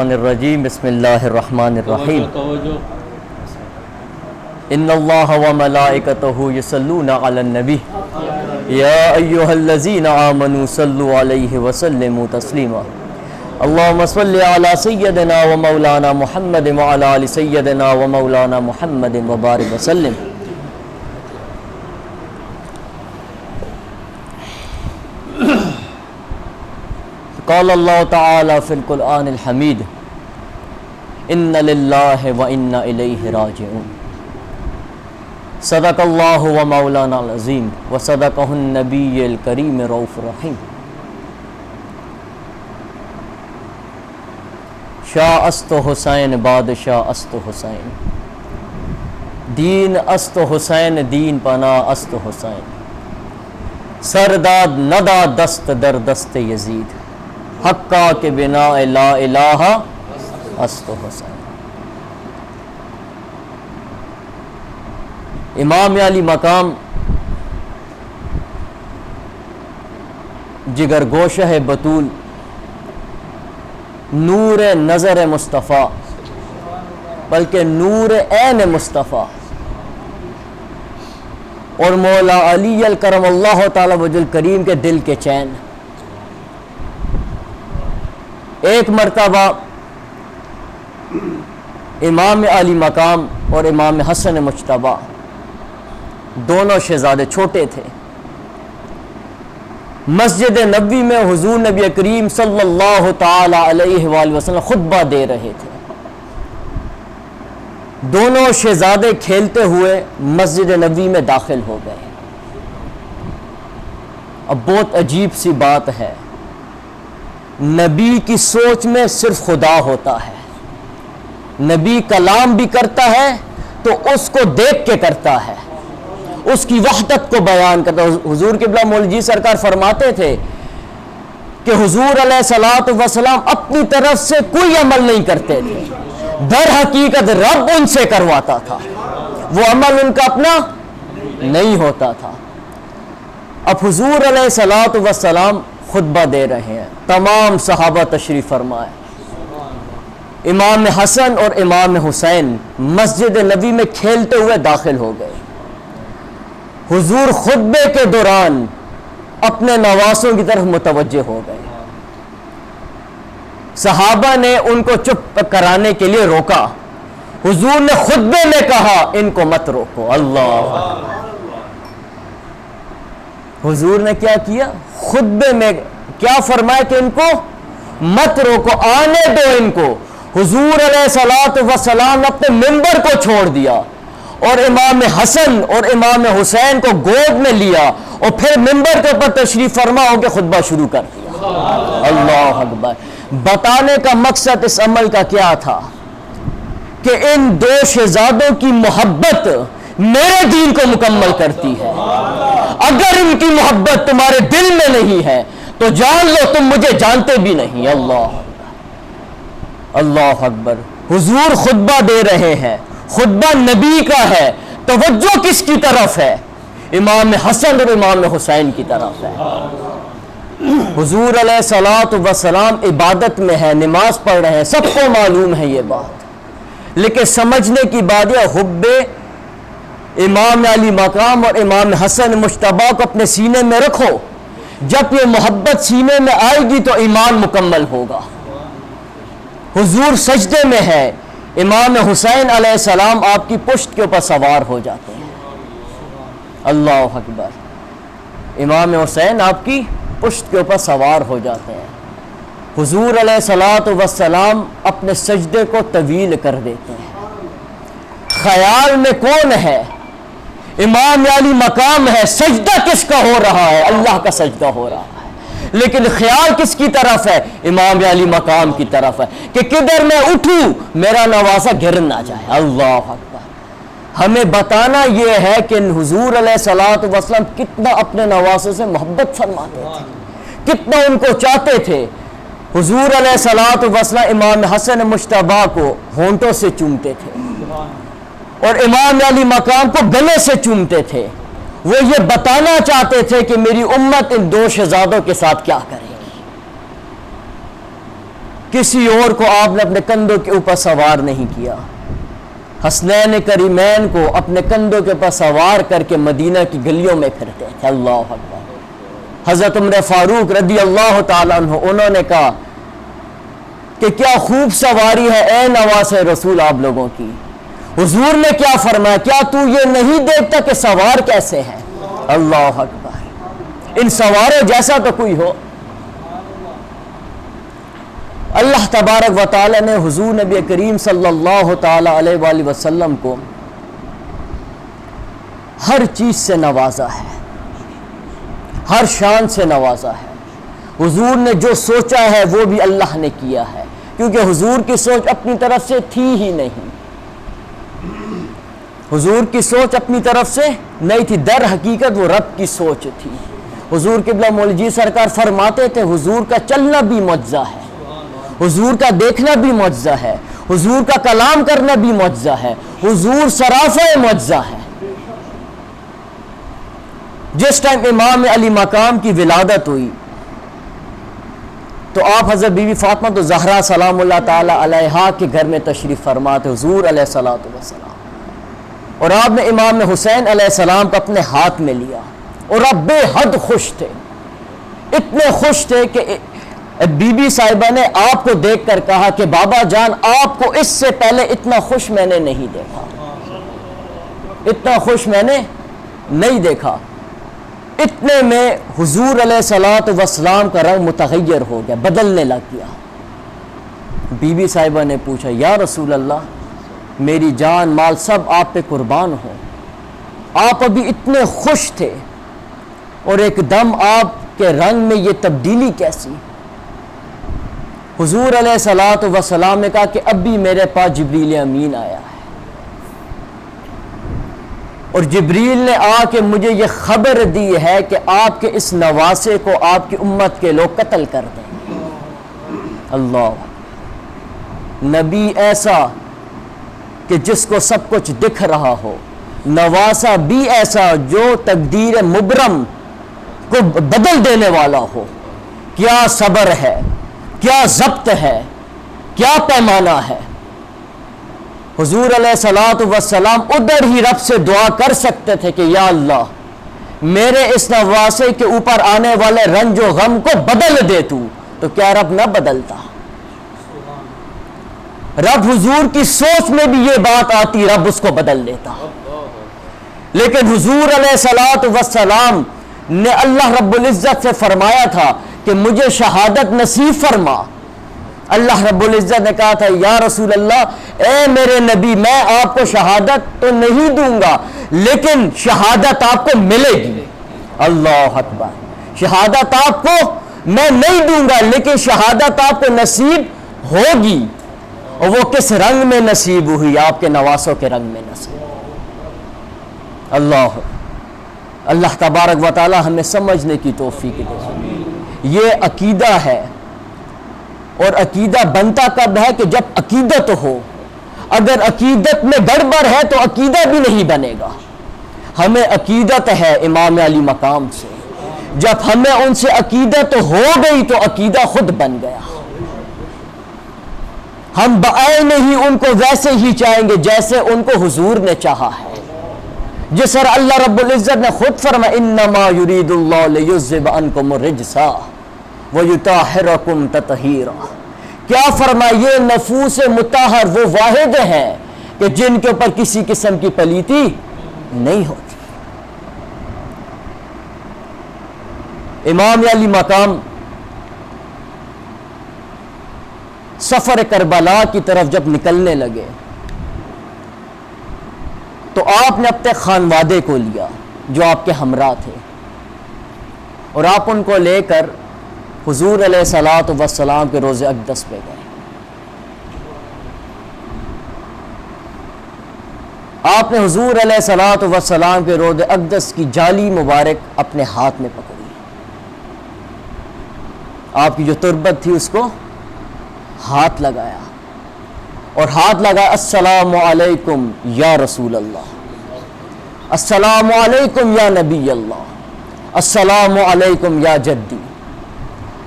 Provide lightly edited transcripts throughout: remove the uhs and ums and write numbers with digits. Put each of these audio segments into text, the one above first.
الرجیم بسم اللہ الرحمن الرحیم ان اللہ و ملائکتہ یصلون علی النبی یا ایہا الذین آمنوا صلوا علیہ وسلموا تسلیما اللہم صل علی سیدنا و مولانا محمد وعلی آل سیدنا و مولانا محمد وبارک وسلم. قال اللہ تعالی فی القرآن الحمید ان للہ و انا الیہ راجعون. صدق اللہ و مولانا العظیم و صدقہ النبی الکریم رؤوف رحیم. شاہ است حسین بادشاہ است حسین دین است حسین دین پناہ است حسین سرداد ندا دست در دست یزید حقا کے بنا لا الہ است حسین. امام علی مقام جگر گوشہ بطول نور نظر مصطفیٰ بلکہ نور عین مصطفیٰ اور مولا علی الکرم اللہ تعالی وجہ الکریم کے دل کے چین. ایک مرتبہ امام علی مقام اور امام حسن مجتبیٰ دونوں شہزادے چھوٹے تھے. مسجد نبوی میں حضور نبی کریم صلی اللہ تعالی علیہ وآلہ وسلم خطبہ دے رہے تھے. دونوں شہزادے کھیلتے ہوئے مسجد نبوی میں داخل ہو گئے. اب بہت عجیب سی بات ہے، نبی کی سوچ میں صرف خدا ہوتا ہے. نبی کلام بھی کرتا ہے تو اس کو دیکھ کے کرتا ہے، اس کی وحدت کو بیان کرتا ہے. حضور قبلہ مولوی سرکار فرماتے تھے کہ حضور علیہ الصلوۃ والسلام اپنی طرف سے کوئی عمل نہیں کرتے تھے، در حقیقت رب ان سے کرواتا تھا، وہ عمل ان کا اپنا نہیں ہوتا تھا. اب حضور علیہ الصلوۃ والسلام خطبہ دے رہے ہیں، تمام صحابہ تشریف فرمائے. امام حسن اور امام حسین مسجد نبی میں کھیلتے ہوئے داخل ہو گئے. حضور خطبے کے دوران اپنے نواسوں کی طرف متوجہ ہو گئے. صحابہ نے ان کو چپ کرانے کے لیے روکا. حضور نے خطبے میں کہا ان کو مت روکو. اللہ، حضور نے کیا کیا؟ خطبے میں کیا فرمایا کہ ان کو مت روکو، آنے دو ان کو. حضور علیہ الصلوۃ والسلام نے اپنے منبر کو چھوڑ دیا اور امام حسن اور امام حسین کو گود میں لیا اور پھر منبر کے اوپر تشریف فرما ہو کے خطبہ شروع کر دیا. اللہ اکبر. بتانے کا مقصد اس عمل کا کیا تھا کہ ان دو شہزادوں کی محبت میرے دین کو مکمل کرتی ہے. اگر ان کی محبت تمہارے دل میں نہیں ہے تو جان لو تم مجھے جانتے بھی نہیں. اللہ اکبر. حضور خطبہ دے رہے ہیں، خطبہ نبی کا ہے، توجہ کس کی طرف ہے؟ امام حسن اور امام حسین کی طرف ہے. حضور علیہ الصلوۃ والسلام عبادت میں ہے، نماز پڑھ رہے ہیں، سب کو معلوم ہے یہ بات، لیکن سمجھنے کی بات یہ حب امام علی مقام اور امام حسن مجتبیٰ کو اپنے سینے میں رکھو. جب یہ محبت سینے میں آئے گی تو ایمان مکمل ہوگا. حضور سجدے میں ہے، امام حسین علیہ السلام آپ کی پشت کے اوپر سوار ہو جاتے ہیں. اللہ اکبر. امام حسین آپ کی پشت کے اوپر سوار ہو جاتے ہیں. حضور علیہ الصلوۃ والسلام اپنے سجدے کو طویل کر دیتے ہیں. خیال میں کون ہے؟ امام علی مقام ہے. سجدہ کس کا ہو رہا ہے؟ اللہ کا سجدہ ہو رہا ہے. لیکن خیال کس کی طرف ہے؟ امام علی مقام کی طرف ہے کہ کدھر میں اٹھوں میرا نواسہ گر نہ جائے. اللہ اکبر. ہمیں بتانا یہ ہے کہ حضور علیہ الصلوۃ والسلام کتنا اپنے نواسے سے محبت فرماتے تھے، کتنا ان کو چاہتے تھے. حضور علیہ الصلوۃ والسلام امام حسن مجتبیٰ کو ہونٹوں سے چومتے تھے اور امام علی مقام کو گلے سے چومتے تھے. وہ یہ بتانا چاہتے تھے کہ میری امت ان دو شہزادوں کے ساتھ کیا کرے گی. کسی اور کو آپ نے اپنے کندھوں کے اوپر سوار نہیں کیا. حسنین کریمین کو اپنے کندھوں کے اوپر سوار کر کے مدینہ کی گلیوں میں پھرتے تھے. اللہ اکبر. حضرت عمر فاروق رضی اللہ تعالیٰ عنہ انہوں نے کہا کہ کیا خوب سواری ہے اے نواز رسول آپ لوگوں کی. حضور نے کیا فرمایا, کیا تو یہ نہیں دیکھتا کہ سوار کیسے ہیں؟ اللہ اکبر. ان سواروں جیسا تو کوئی ہو. اللہ تبارک و تعالی نے حضور نبی کریم صلی اللہ تعالی علیہ وآلہ وسلم کو ہر چیز سے نوازا ہے, ہر شان سے نوازا ہے. حضور نے جو سوچا ہے وہ بھی اللہ نے کیا ہے, کیونکہ حضور کی سوچ اپنی طرف سے تھی ہی نہیں. حضور کی سوچ اپنی طرف سے نہیں تھی, در حقیقت وہ رب کی سوچ تھی. حضور قبلہ مولوی سرکار فرماتے تھے حضور کا چلنا بھی معجزہ ہے, حضور کا دیکھنا بھی معجزہ ہے, حضور کا کلام کرنا بھی معجزہ ہے, حضور سرافہ معجزہ ہے. جس ٹائم امام علی مقام کی ولادت ہوئی تو آپ حضرت بی بی فاطمہ تو زہرا سلام اللہ تعالی علیہا کے گھر میں تشریف فرماتے حضور علیہ الصلوۃ والسلام, اور آپ نے امام حسین علیہ السلام کو اپنے ہاتھ میں لیا اور آپ بے حد خوش تھے. اتنے خوش تھے کہ بی بی صاحبہ نے آپ کو دیکھ کر کہا کہ بابا جان آپ کو اس سے پہلے اتنا خوش میں نے نہیں دیکھا, اتنا خوش میں نے نہیں دیکھا. اتنے میں حضور علیہ الصلوۃ والسلام کا رنگ متغیر ہو گیا, بدلنے لگ گیا. بی بی صاحبہ نے پوچھا یا رسول اللہ میری جان مال سب آپ پہ قربان ہو, آپ ابھی اتنے خوش تھے اور ایک دم آپ کے رنگ میں یہ تبدیلی کیسی؟ حضور علیہ الصلوۃ والسلام نے کہا کہ اب بھی میرے پاس جبریل امین آیا ہے اور جبریل نے آ کے مجھے یہ خبر دی ہے کہ آپ کے اس نواسے کو آپ کی امت کے لوگ قتل کر دیں. اللہ, نبی ایسا کہ جس کو سب کچھ دکھ رہا ہو, نواسا بھی ایسا جو تقدیر مبرم کو بدل دینے والا ہو. کیا صبر ہے, کیا ضبط ہے, کیا پیمانہ ہے. حضور علیہ الصلوۃ والسلام ادھر ہی رب سے دعا کر سکتے تھے کہ یا اللہ میرے اس نواسے کے اوپر آنے والے رنج و غم کو بدل دے تو کیا رب نہ بدلتا؟ رب حضور کی سوچ میں بھی یہ بات آتی, رب اس کو بدل دیتا. لیکن حضور علیہ الصلوۃ والسلام نے اللہ رب العزت سے فرمایا تھا کہ مجھے شہادت نصیب فرما. اللہ رب العزت نے کہا تھا یا رسول اللہ اے میرے نبی میں آپ کو شہادت تو نہیں دوں گا لیکن شہادت آپ کو ملے گی. اللہ اکبر. شہادت آپ کو میں نہیں دوں گا لیکن شہادت آپ کو نصیب ہوگی. اور وہ کس رنگ میں نصیب ہوئی؟ آپ کے نواسوں کے رنگ میں نصیب. اللہ تبارک و تعالی ہمیں سمجھنے کی توفیق دے. یہ عقیدہ ہے, اور عقیدہ بنتا کب ہے کہ جب عقیدت ہو. اگر عقیدت میں گڑبڑ ہے تو عقیدہ بھی نہیں بنے گا. ہمیں عقیدت ہے امام علی مقام سے, جب ہمیں ان سے عقیدت ہو گئی تو عقیدہ خود بن گیا. ہم بعین ہی ان کو ویسے ہی چاہیں گے جیسے ان کو حضور نے چاہا ہے. جس طرح اللہ رب العزت نے خود فرمایا انما یرید اللہ لیذھب عنکم الرجس ویطہرکم تطہیرا. کیا فرمایا؟ یہ نفوس مطہر وہ واحد ہیں کہ جن کے اوپر کسی قسم کی پلیتی نہیں ہوتی. امام علی مقام سفر کربلا کی طرف جب نکلنے لگے تو آپ نے اپنے خانوادے کو لیا جو آپ کے ہمراہ تھے, اور آپ ان کو لے کر حضور علیہ الصلوۃ والسلام کے روضہ اقدس پہ گئے. آپ نے حضور علیہ الصلوۃ والسلام کے روضہ اقدس کی جالی مبارک اپنے ہاتھ میں پکڑی. آپ کی جو تربت تھی اس کو ہاتھ لگایا اور ہاتھ لگا السلام علیکم یا رسول اللہ, السلام علیکم یا نبی اللہ, السلام علیکم یا جدی.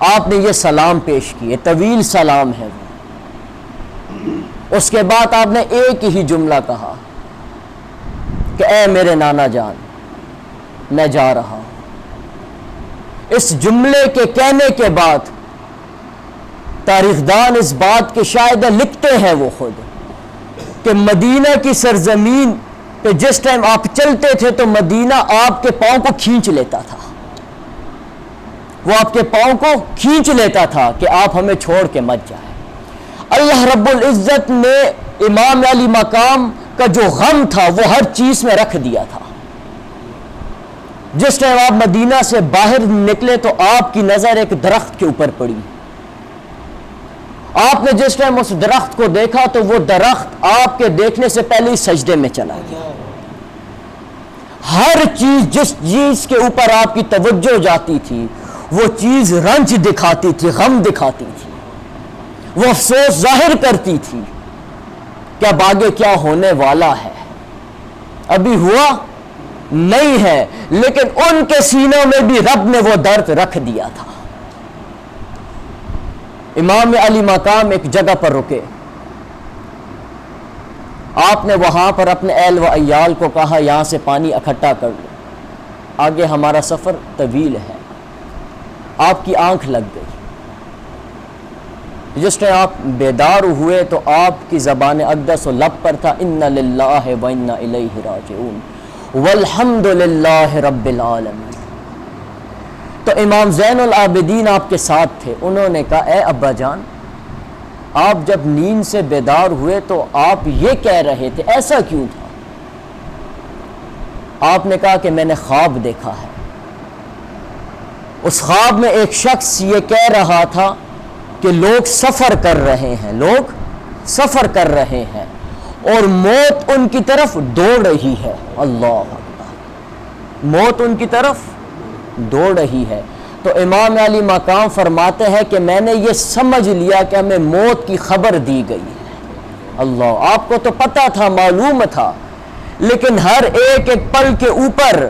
آپ نے یہ سلام پیش کیے، طویل سلام ہے وہ۔ اس کے بعد آپ نے ایک ہی جملہ کہا کہ اے میرے نانا جان میں جا رہا ہوں۔ اس جملے کے کہنے کے بعد تاریخ دان اس بات کے شاہد لکھتے ہیں وہ خود کہ مدینہ کی سرزمین پہ جس ٹائم آپ چلتے تھے تو مدینہ آپ کے پاؤں کو کھینچ لیتا تھا، وہ آپ کے پاؤں کو کھینچ لیتا تھا کہ آپ ہمیں چھوڑ کے مت جائیں۔ اللہ رب العزت نے امام علی مقام کا جو غم تھا وہ ہر چیز میں رکھ دیا تھا۔ جس ٹائم آپ مدینہ سے باہر نکلے تو آپ کی نظر ایک درخت کے اوپر پڑی، آپ نے جس ٹائم اس درخت کو دیکھا تو وہ درخت آپ کے دیکھنے سے پہلے ہی سجدے میں چلا گیا۔ ہر چیز جس چیز کے اوپر آپ کی توجہ جاتی تھی وہ چیز رنج دکھاتی تھی، غم دکھاتی تھی، وہ افسوس ظاہر کرتی تھی کہ اب آگے کیا ہونے والا ہے۔ ابھی ہوا نہیں ہے، لیکن ان کے سینوں میں بھی رب نے وہ درد رکھ دیا تھا۔ امام علی مقام ایک جگہ پر رکے، آپ نے وہاں پر اپنے اہل و عیال کو کہا یہاں سے پانی اکٹھا کر لو، آگے ہمارا سفر طویل ہے۔ آپ کی آنکھ لگ گئی، جس ٹائم آپ بیدار ہوئے تو آپ کی زبان اقدس و لب پر تھا انا للہ و انا الیہ راجعون والحمد للہ رب العالمین۔ تو امام زین العابدین آپ کے ساتھ تھے، انہوں نے کہا اے ابا جان، آپ جب نیند سے بیدار ہوئے تو آپ یہ کہہ رہے تھے، ایسا کیوں تھا؟ آپ نے کہا کہ میں نے خواب دیکھا ہے، اس خواب میں ایک شخص یہ کہہ رہا تھا کہ لوگ سفر کر رہے ہیں، لوگ سفر کر رہے ہیں اور موت ان کی طرف دوڑ رہی ہے۔ اللہ اکبر، موت ان کی طرف دوڑ رہی ہے۔ تو امام علی مقام فرماتے ہیں کہ میں نے یہ سمجھ لیا کہ ہمیں موت کی خبر دی گئی ہے۔ اللہ، آپ کو تو پتہ تھا، معلوم تھا، لیکن ہر ایک ایک پل کے اوپر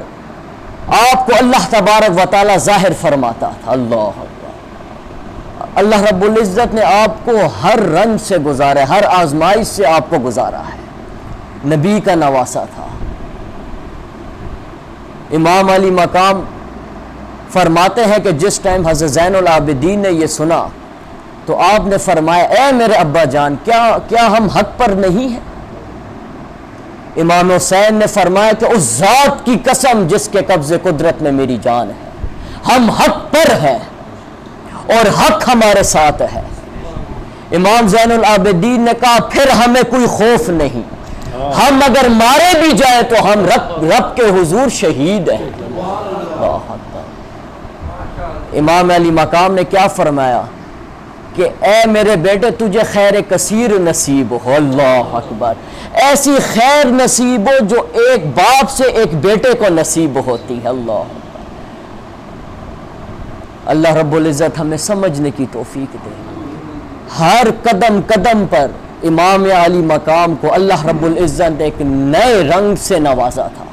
آپ کو اللہ تبارک و تعالی ظاہر فرماتا تھا۔ اللہ اکبر، اللہ رب العزت نے آپ کو ہر رنج سے گزارا ہے، ہر آزمائش سے آپ کو گزارا ہے، نبی کا نواسا تھا۔ امام علی مقام فرماتے ہیں کہ جس ٹائم حضرت زین العابدین نے یہ سنا تو آپ نے فرمایا اے میرے ابا جان، کیا ہم حق پر نہیں ہیں؟ امام حسین نے فرمایا کہ اس ذات کی قسم جس کے قبضے قدرت میں میری جان ہے، ہم حق پر ہیں اور حق ہمارے ساتھ ہے۔ امام زین العابدین نے کہا پھر ہمیں کوئی خوف نہیں، ہم اگر مارے بھی جائیں تو ہم رب کے حضور شہید ہیں۔ امام علی مقام نے کیا فرمایا کہ اے میرے بیٹے تجھے خیر کثیر نصیب ہو۔ اللہ اکبر، ایسی خیر نصیب ہو جو ایک باپ سے ایک بیٹے کو نصیب ہوتی ہے۔ اللہ اکبر، اللہ رب العزت ہمیں سمجھنے کی توفیق دے۔ ہر قدم قدم پر امام علی مقام کو اللہ رب العزت ایک نئے رنگ سے نوازا تھا۔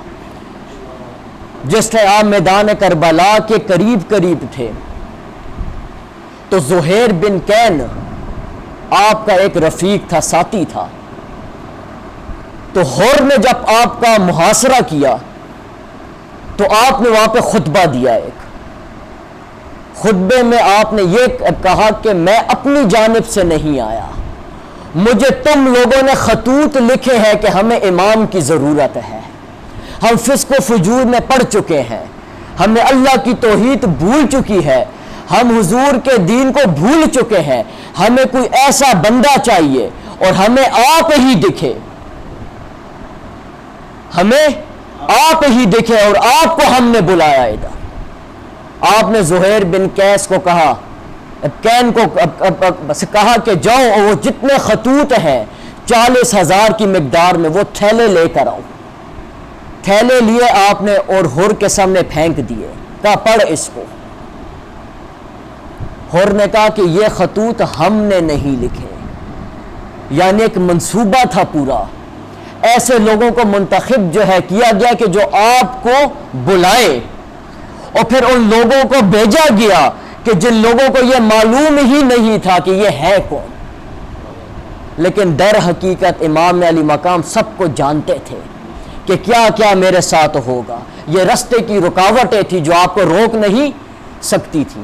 جس طرح آپ میدان کربلا کے قریب تھے تو زہیر بن کین آپ کا ایک رفیق تھا، ساتھی تھا، تو حر نے جب آپ کا محاصرہ کیا تو آپ نے وہاں پہ خطبہ دیا۔ ایک خطبے میں آپ نے یہ کہا کہ میں اپنی جانب سے نہیں آیا، مجھے تم لوگوں نے خطوط لکھے ہیں کہ ہمیں امام کی ضرورت ہے، ہم فسق و فجور میں پڑ چکے ہیں، ہمیں اللہ کی توحید بھول چکی ہے، ہم حضور کے دین کو بھول چکے ہیں، ہمیں کوئی ایسا بندہ چاہیے اور ہمیں آپ ہی دکھے، ہمیں آپ ہی دکھے اور آپ کو ہم نے بلایا ادھر۔ آپ نے زہیر بن قیس کو کہا، کین کو کہا کہ جاؤ اور وہ جتنے خطوط ہیں 40,000 کی مقدار میں وہ تھیلے لے کر آؤ۔ تھیلے لیے آپ نے اور حر کے سامنے پھینک دیے، کہا پڑھ اس کو۔ حر نے کہا کہ یہ خطوط ہم نے نہیں لکھے، یعنی ایک منصوبہ تھا پورا، ایسے لوگوں کو منتخب جو ہے کیا گیا کہ جو آپ کو بلائے، اور پھر ان لوگوں کو بھیجا گیا کہ جن لوگوں کو یہ معلوم ہی نہیں تھا کہ یہ ہے کون، لیکن در حقیقت امام علی مقام سب کو جانتے تھے کہ کیا کیا میرے ساتھ ہوگا. یہ رستے کی رکاوٹیں تھی جو آپ کو روک نہیں سکتی تھی.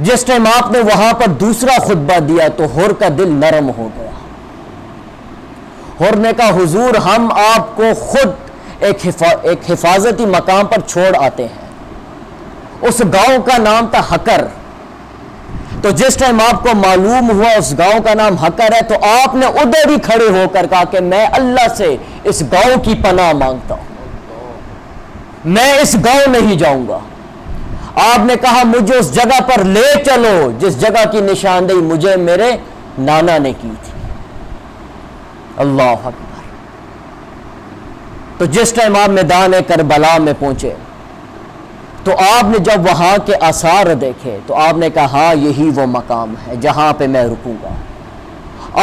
جس ٹائم آپ نے وہاں پر دوسرا خطبہ دیا تو حر کا دل نرم ہو گیا. حر نے کہا حضور ہم آپ کو خود ایک حفاظتی مقام پر چھوڑ آتے ہیں. اس گاؤں کا نام تھا حکر. تو جس ٹائم آپ کو معلوم ہوا اس گاؤں کا نام حکر ہے تو آپ نے ادھر ہی کھڑے ہو کر کہا کہ میں اللہ سے اس گاؤں کی پناہ مانگتا ہوں, میں اس گاؤں نہیں جاؤں گا. آپ نے کہا مجھے اس جگہ پر لے چلو جس جگہ کی نشاندہی مجھے میرے نانا نے کی تھی. اللہ اکبر. تو جس ٹائم آپ میدان کربلا میں پہنچے تو آپ نے جب وہاں کے آثار دیکھے تو آپ نے کہا ہاں یہی وہ مقام ہے جہاں پہ میں رکوں گا.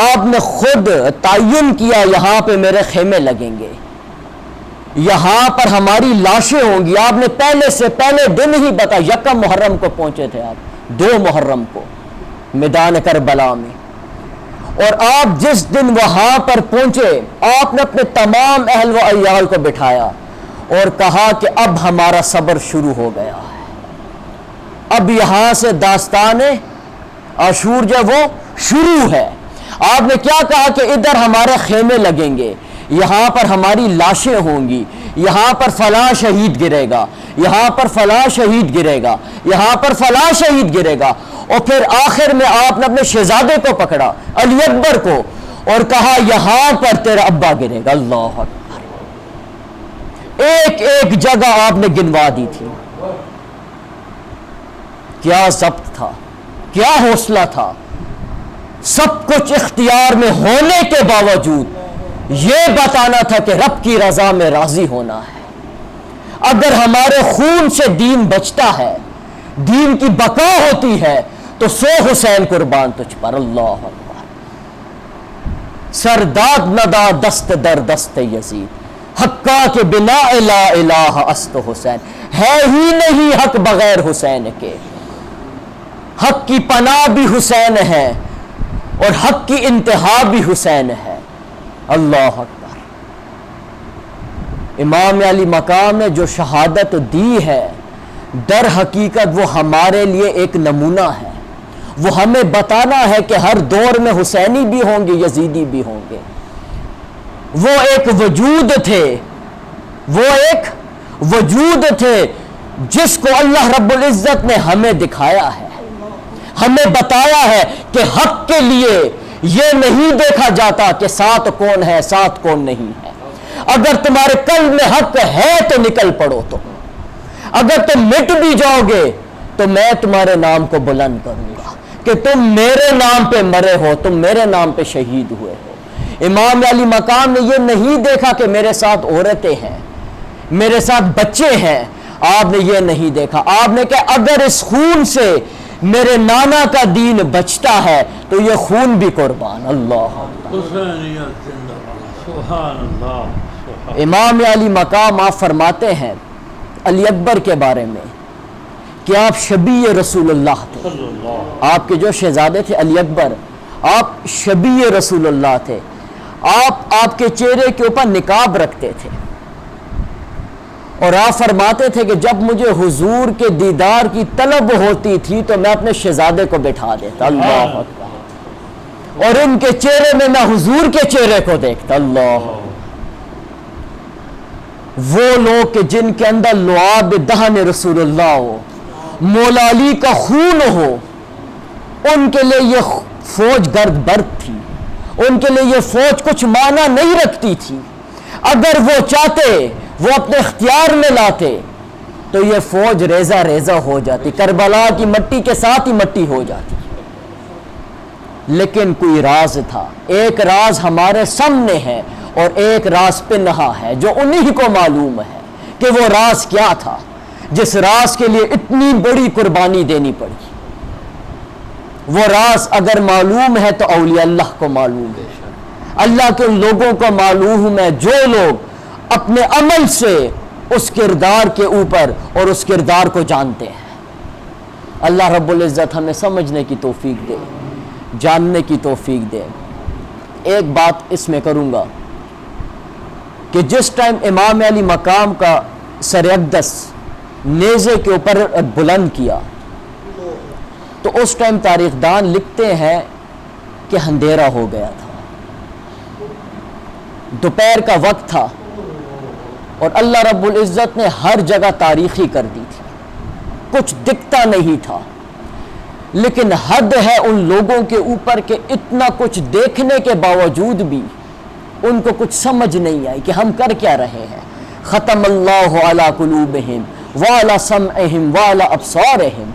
آپ نے خود تعین کیا یہاں پہ میرے خیمے لگیں گے, یہاں پر ہماری لاشیں ہوں گی. آپ نے پہلے دن ہی بتا, یکم محرم کو پہنچے تھے آپ, 2 محرم کو میدان کربلا میں, اور آپ جس دن وہاں پر پہنچے آپ نے اپنے تمام اہل و عیال کو بٹھایا اور کہا کہ اب ہمارا صبر شروع ہو گیا ہے, اب یہاں سے داستان عاشور جو وہ شروع ہے. آپ نے کیا کہا کہ ادھر ہمارے خیمے لگیں گے, یہاں پر ہماری لاشیں ہوں گی, یہاں پر فلاں شہید گرے گا, یہاں پر فلاں شہید گرے گا, یہاں پر فلاں شہید گرے گا. اور پھر آخر میں آپ نے اپنے شہزادے کو پکڑا علی اکبر کو اور کہا یہاں پر تیرا ابا گرے گا. اللہ اکبر. ایک ایک جگہ آپ نے گنوا دی تھی. کیا ضبط تھا, کیا حوصلہ تھا. سب کچھ اختیار میں ہونے کے باوجود یہ بتانا تھا کہ رب کی رضا میں راضی ہونا ہے. اگر ہمارے خون سے دین بچتا ہے, دین کی بقا ہوتی ہے تو 100 حسین قربان تجھ پر. اللہ اکبر. سرداد ندا دست در دست یزید, حقا کے بنا لا الہ است حسین. ہے ہی نہیں حق بغیر حسین کے, حق کی پناہ بھی حسین ہے اور حق کی انتہا بھی حسین ہے. اللہ اکبر. امام علی مقام نے جو شہادت دی ہے در حقیقت وہ ہمارے لیے ایک نمونہ ہے. وہ ہمیں بتانا ہے کہ ہر دور میں حسینی بھی ہوں گے, یزیدی بھی ہوں گے. وہ ایک وجود تھے, وہ ایک وجود تھے جس کو اللہ رب العزت نے ہمیں دکھایا ہے, ہمیں بتایا ہے کہ حق کے لیے یہ نہیں دیکھا جاتا کہ ساتھ کون ہے ساتھ کون نہیں ہے. اگر تمہارے قلب میں حق ہے تو نکل پڑو, تو اگر تم مٹ بھی جاؤ گے تو میں تمہارے نام کو بلند کروں گا کہ تم میرے نام پہ مرے ہو, تم میرے نام پہ شہید ہوئے ہو. امام علی مقام نے یہ نہیں دیکھا کہ میرے ساتھ عورتیں ہیں, میرے ساتھ بچے ہیں. آپ نے یہ نہیں دیکھا. آپ نے کہا اگر اس خون سے میرے نانا کا دین بچتا ہے تو یہ خون بھی قربان. اللہ امام علی مقام آپ فرماتے ہیں علی اکبر کے بارے میں کہ آپ شبیہ رسول اللہ تھے. آپ کے جو شہزادے تھے علی اکبر, آپ شبیہ رسول اللہ تھے. آپ کے چہرے کے اوپر نقاب رکھتے تھے اور آپ فرماتے تھے کہ جب مجھے حضور کے دیدار کی طلب ہوتی تھی تو میں اپنے شہزادے کو بٹھا دیتا. اللہ اکبر. اور ان کے چہرے میں میں حضور کے چہرے کو دیکھتا. اللہ. وہ لوگ کہ جن کے اندر لعاب دہن رسول اللہ ہو, مولا علی کا خون ہو, ان کے لیے یہ فوج گرد برد تھی, ان کے لیے یہ فوج کچھ معنی نہیں رکھتی تھی. اگر وہ چاہتے, وہ اپنے اختیار میں لاتے تو یہ فوج ریزہ ریزہ ہو جاتی, کربلا کی مٹی کے ساتھ ہی مٹی ہو جاتی. لیکن کوئی راز تھا. ایک راز ہمارے سامنے ہے اور ایک راز پنہا ہے جو انہی کو معلوم ہے کہ وہ راز کیا تھا, جس راز کے لیے اتنی بڑی قربانی دینی پڑی. وہ راز اگر معلوم ہے تو اولیاء اللہ کو معلوم ہے, اللہ کے ان لوگوں کو معلوم ہے جو لوگ اپنے عمل سے اس کردار کے اوپر اور اس کردار کو جانتے ہیں. اللہ رب العزت ہمیں سمجھنے کی توفیق دے، جاننے کی توفیق دے۔ ایک بات اس میں کروں گا کہ جس ٹائم امام علی مقام کا سر اقدس نیزے کے اوپر بلند کیا تو اس ٹائم تاریخ دان لکھتے ہیں کہ اندھیرا ہو گیا تھا، دوپہر کا وقت تھا، اور اللہ رب العزت نے ہر جگہ تاریخی کر دی تھی، کچھ دکھتا نہیں تھا۔ لیکن حد ہے ان لوگوں کے اوپر کہ اتنا کچھ دیکھنے کے باوجود بھی ان کو کچھ سمجھ نہیں آئی کہ ہم کر کیا رہے ہیں۔ ختم اللہ علی قلوبہم وعلی سمعہم وعلی ابصارہم،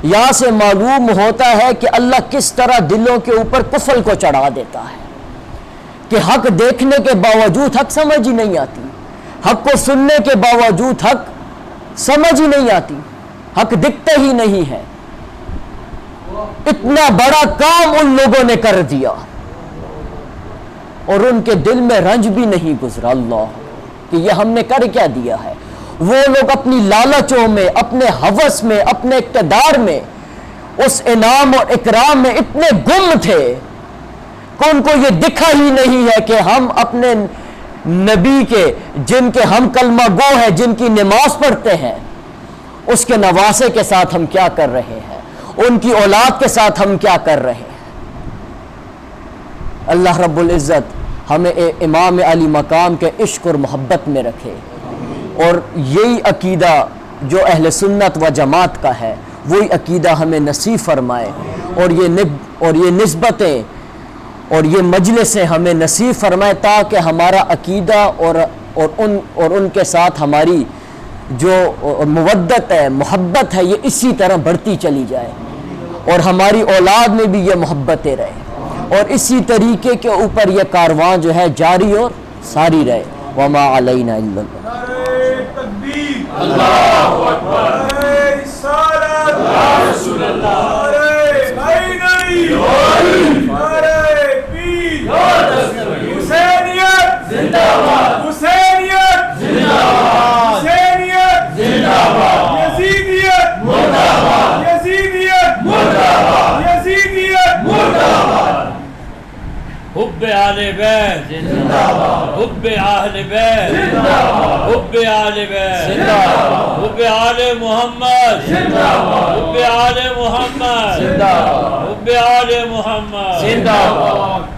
یہاں سے معلوم ہوتا ہے کہ اللہ کس طرح دلوں کے اوپر کفر کو چڑھا دیتا ہے کہ حق دیکھنے کے باوجود حق سمجھ ہی نہیں آتی، حق کو سننے کے باوجود حق سمجھ ہی نہیں آتی، حق دکھتا ہی نہیں ہے۔ اتنا بڑا کام ان لوگوں نے کر دیا اور ان کے دل میں رنج بھی نہیں گزرا اللہ کہ یہ ہم نے کر کیا دیا ہے۔ وہ لوگ اپنی لالچوں میں، اپنے ہوس میں، اپنے اقتدار میں، اس انعام اور اکرام میں اتنے گم تھے کہ ان کو یہ دکھا ہی نہیں ہے کہ ہم اپنے نبی کے، جن کے ہم کلمہ گو ہیں، جن کی نماز پڑھتے ہیں، اس کے نواسے کے ساتھ ہم کیا کر رہے ہیں، ان کی اولاد کے ساتھ ہم کیا کر رہے ہیں۔ اللہ رب العزت ہمیں امام علی مقام کے عشق اور محبت میں رکھے، اور یہی عقیدہ جو اہل سنت و جماعت کا ہے وہی عقیدہ ہمیں نصیب فرمائے، اور یہ نسبتیں اور یہ مجلسیں ہمیں نصیب فرمائے، تاکہ ہمارا عقیدہ اور ان کے ساتھ ہماری جو مودت ہے، محبت ہے، یہ اسی طرح بڑھتی چلی جائے، اور ہماری اولاد میں بھی یہ محبتیں رہے، اور اسی طریقے کے اوپر یہ کارواں جو ہے جاری اور ساری رہے۔ وما علینا الا اللہ اکبر، رسالت یا رسول اللہ، حسینیت زندہ باد، حسینیت زندہ باد، حسینیت زندہ باد، یزیدیت مردہ باد، یزیدیت مردہ باد، یزیدیت مردہ باد۔ حب آل بیت زندہ باد، حب اہل بیت زندہ باد، حب آل بیت زندہ باد، حب آل محمد زندہ باد، حب آل محمد زندہ باد، حب آل محمد زندہ باد۔